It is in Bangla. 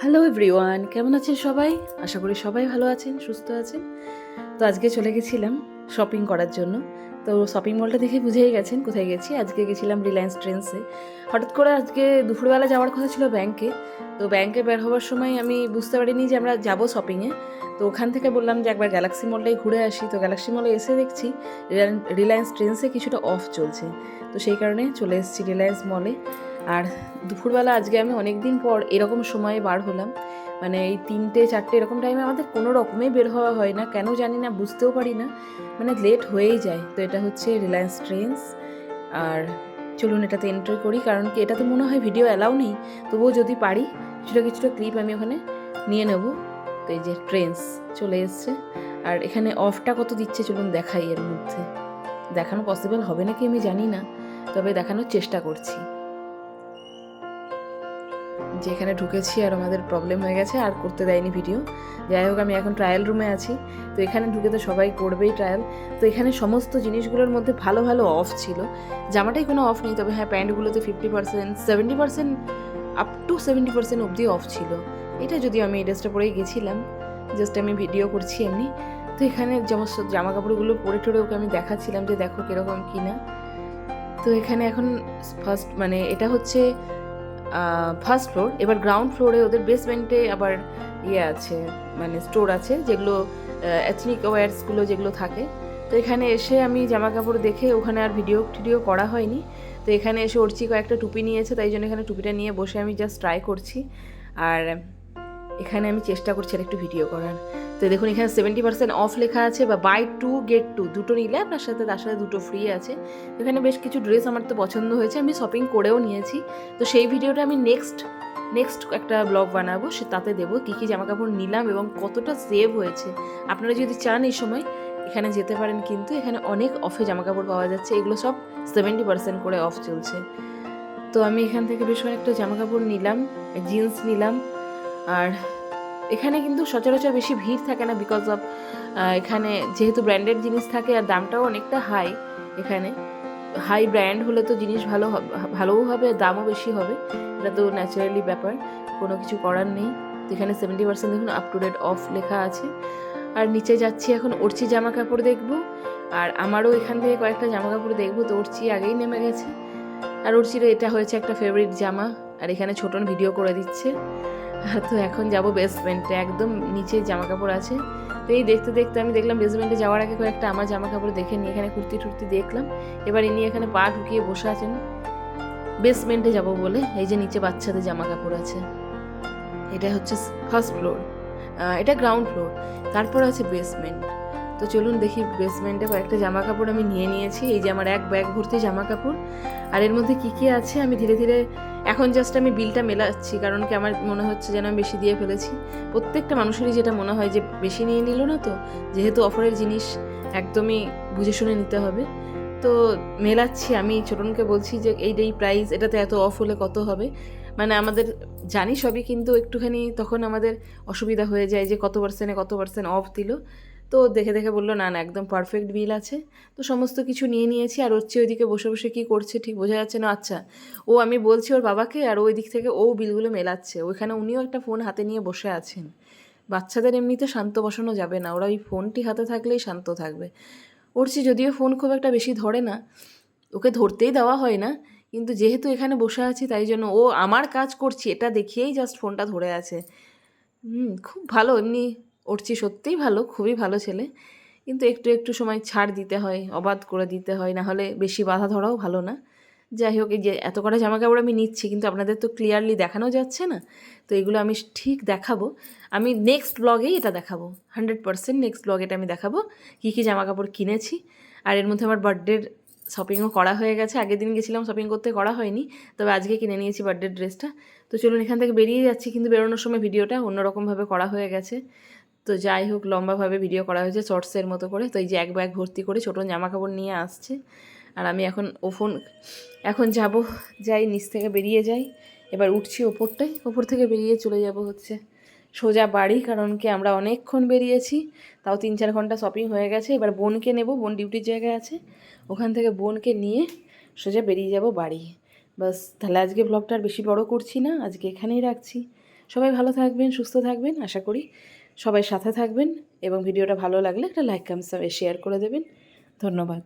হ্যালো এভরিওয়ান, কেমন আছেন সবাই? আশা করি সবাই ভালো আছেন, সুস্থ আছেন। তো আজকে চলে গেছিলাম শপিং করার জন্য। তো শপিং মলটা দেখে বুঝেই গেছেন কোথায় গেছি। আজকে গেছিলাম রিলায়েন্স ট্রেন্ডসে। হঠাৎ করে আজকে দুপুরবেলা যাওয়ার কথা ছিল ব্যাংকে। তো ব্যাংকে বের হওয়ার সময় আমি বুঝতে পারিনি যে আমরা যাব শপিংয়ে। তো ওখান থেকে বললাম যে একবার গ্যালাক্সি মলটাই ঘুরে আসি। তো গ্যালাক্সি মলে এসে দেখছি রিলায়েন্স ট্রেন্ডসে কিছুটা অফ চলছে। তো সেই কারণে চলে এসেছি রিলায়েন্স মলে। আর দুপুরবেলা আজকে আমি অনেক দিন পর এরকম সময়ে বার হলাম। মানে এই 3টে 4টে এরকম টাইমে আমাদের কোনো রকমেই বের হওয়া হয় না, কেন জানি না, বুঝতেও পারি না, মানে লেট হয়েই যায়। তো এটা হচ্ছে রিলায়েন্স ট্রেন্ডস। আর চলুন এটাতে এন্টার করি, কারণ কি এটাতে মনে হয় ভিডিও অ্যালাউ নেই, তবুও যদি পারি কিছুটা কিছুটা ক্লিপ আমি ওখানে নিয়ে নেব। তো এই যে ট্রেন্ডস চলে এসছে। আর এখানে অফটা কত দিচ্ছে চলুন দেখাই। এর মধ্যে দেখানো পসিবল হবে নাকি আমি জানি না, তবে দেখানোর চেষ্টা করছি। যেখানে ঢুকেছি আর আমাদের প্রবলেম হয়ে গেছে, আর করতে দেয়নি ভিডিও। যাই হোক, আমি এখন ট্রায়াল রুমে আছি। তো এখানে ঢুকে তো সবাই করবেই ট্রায়াল। তো এখানে সমস্ত জিনিসগুলোর মধ্যে ভালো ভালো অফ ছিল। জামাটাই কোনো অফ নেই, তবে হ্যাঁ প্যান্টগুলোতে 50%, 70%, আপ টু 70% অবধি অফ ছিল। এটা যদিও আমি এই ড্রেসটা পরেই গেছিলাম, জাস্ট আমি ভিডিও করছি এমনি। তো এখানে সমস্ত জামা কাপড়গুলো পরে টরে ওকে আমি দেখাচ্ছিলাম যে দেখো কীরকম কী না। তো এখানে এখন ফার্স্ট মানে এটা হচ্ছে ফার্স্ট ফ্লোর। এবার গ্রাউন্ড ফ্লোরে ওদের বেসমেন্টে আবার আছে, মানে স্টোর আছে, যেগুলো এথনিক ওয়্যার্সগুলো যেগুলো থাকে। তো এখানে এসে আমি জামা কাপড় দেখে ওখানে আর ভিডিও টিডিও করা হয়নি। তো এখানে এসে অর্চি কয়েকটা টুপি নিয়েছে, তাই জন্য এখানে টুপিটা নিয়ে বসে আমি জাস্ট ট্রাই করছি। আর এখানে আমি চেষ্টা করছি আর একটু ভিডিও করার। তো দেখুন এখানে 70% অফ লেখা আছে, বা বাই 2 get 2, দুটো নিলে আপনার সাথে তার সাথে দুটো ফ্রি আছে। এখানে বেশ কিছু ড্রেস আমার তো পছন্দ হয়েছে, আমি শপিং করেও নিয়েছি। তো সেই ভিডিওটা আমি নেক্সট একটা ব্লগ বানাবো, সে তাতে দেবো কী কী জামা কাপড় নিলাম এবং কতটা সেভ হয়েছে। আপনারা যদি চান এই সময় এখানে যেতে পারেন, কিন্তু এখানে অনেক অফে জামা কাপড় পাওয়া যাচ্ছে। এগুলো সব 70% করে অফ চলছে। তো আমি এখান থেকে বেশ অনেকটা জামা কাপড় নিলাম, জিন্স নিলাম। আর এখানে কিন্তু সচরাচর বেশি ভিড় থাকে না, বিকজ অফ এখানে যেহেতু ব্র্যান্ডেড জিনিস থাকে আর দামটাও অনেকটা হাই। এখানে হাই ব্র্যান্ড হলে তো জিনিস ভালোও হবে, দামও বেশি হবে, এটা তো ন্যাচারালি ব্যাপার, কোনো কিছু করার নেই। তো এখানে 70% দেখুন আপ টু ডেট অফ লেখা আছে। আর নিচে যাচ্ছি এখন, অর্চি জামা কাপড় দেখবো। আর আমারও এখান থেকে কয়েকটা জামা কাপড় দেখবো। তো অর্চি আগেই নেমে গেছে, আর অর্চির এটা হয়েছে একটা ফেভারিট জামা। আর এখানে ছোটন ভিডিও করে দিচ্ছে। তো এখন যাব বেসমেন্টে, একদম নিচে জামা কাপড় আছে। তো এই দেখতে দেখতে আমি দেখলাম বেসমেন্টে যাওয়ার আগে কয়েকটা আমার জামা কাপড় দেখে নিই। এখানে কুর্তি টুর্তি দেখলাম। এবার ইনি এখানে পা ঢুকিয়ে বসে আছেন বেসমেন্টে যাব বলে। এই যে নিচে বাচ্চাদের জামা কাপড় আছে। এটা হচ্ছে ফার্স্ট ফ্লোর, এটা গ্রাউন্ড ফ্লোর, তারপর আছে বেসমেন্ট। তো চলুন দেখি। বেসমেন্টে কয়েকটা জামা কাপড় আমি নিয়ে নিয়েছি। এই যে আমার এক ব্যাগ ভর্তি জামা কাপড়। আর এর মধ্যে কী কী আছে আমি ধীরে ধীরে এখন জাস্ট আমি বিলটা মেলাচ্ছি, কারণ কি আমার মনে হচ্ছে যেন আমি বেশি দিয়ে ফেলেছি। প্রত্যেকটা মানুষেরই যেটা মনে হয় যে বেশি নিয়ে নিল না, তো যেহেতু অফারের জিনিস একদমই বুঝে শুনে নিতে হবে। তো মেলাচ্ছি, আমি ছোটনকে বলছি যে এই প্রাইস, এটাতে এত অফ হলে কত হবে। মানে আমাদের জানি সবই, কিন্তু একটুখানি তখন আমাদের অসুবিধা হয়ে যায় যে কত পার্সেন্ট অফ দিল। তো দেখে দেখে বললো না না একদম পারফেক্ট বিল আছে। তো সমস্ত কিছু নিয়ে নিয়েছি। আর হচ্ছে ওইদিকে বসে বসে কী করছে ঠিক বোঝা যাচ্ছে না। আচ্ছা, ও আমি বলছি ওর বাবাকে, আর ওই দিক থেকে ও বিলগুলো মেলাচ্ছে। ওইখানে উনিও একটা ফোন হাতে নিয়ে বসে আছেন। বাচ্চাদের এমনিতে শান্ত বসানো যাবে না, ওরা ওই ফোনটি হাতে থাকলেই শান্ত থাকবে। ওরছি যদিও ফোন খুব একটা বেশি ধরে না, ওকে ধরতেই দেওয়া হয় না, কিন্তু যেহেতু এখানে বসে আছি তাই জন্য ও আমার কাজ করছি এটা দেখিয়েই জাস্ট ফোনটা ধরে আছে। খুব ভালো এমনি। ওরছি সত্যিই ভালো, খুবই ভালো ছেলে, কিন্তু একটু একটু সময় ছাড় দিতে হয়, অবাধ করে দিতে হয়, না হলে বেশি বাধা ধরাও ভালো না। যাই হোক, এই যে এত কটা জামা কাপড় আমি নিচ্ছি, কিন্তু আপনাদের তো ক্লিয়ারলি দেখানো যাচ্ছে না। তো এগুলো আমি ঠিক দেখাবো, আমি নেক্সট ব্লগেই এটা দেখাবো, 100% নেক্সট ব্লগে এটা আমি দেখাবো কী কী জামা কাপড় কিনেছি। আর এর মধ্যে আমার বার্থডের শপিংও করা হয়ে গেছে। আগের দিন গেছিলাম শপিং করতে, করা হয়নি, তবে আজকে কিনে নিয়েছি বার্থডের ড্রেসটা। তো চলুন এখান থেকে বেরিয়ে যাচ্ছি, কিন্তু বেরোনোর সময় ভিডিওটা অন্যরকমভাবে করা হয়ে গেছে। তো যাই হোক, লম্বাভাবে ভিডিও করা হয়েছে শর্টসের মতো করে। তো এই যে এক ব্যাগ ভর্তি করে ছোটো জামা কাপড় নিয়ে আসছে। আর আমি এখন যাই নিচ থেকে বেরিয়ে যাই। এবার উঠছি ওপর থেকে বেরিয়ে চলে যাব হচ্ছে সোজা বাড়ি, কারণ কি আমরা অনেকক্ষণ বেরিয়েছি, তাও 3-4 ঘন্টা শপিং হয়ে গেছে। এবার বোনকে নেব, বোন ডিউটির জায়গায় আছে, ওখান থেকে বোনকে নিয়ে সোজা বেরিয়ে যাব বাড়ি। বাস, তাহলে আজকে ব্লগটা আর বেশি বড় করছি না, আজকে এখানেই রাখছি। সবাই ভালো থাকবেন, সুস্থ থাকবেন, আশা করি সবাই সাথে থাকবেন এবং ভিডিওটা ভালো লাগলে একটা লাইক কমেন্ট শেয়ার করে দেবেন। ধন্যবাদ।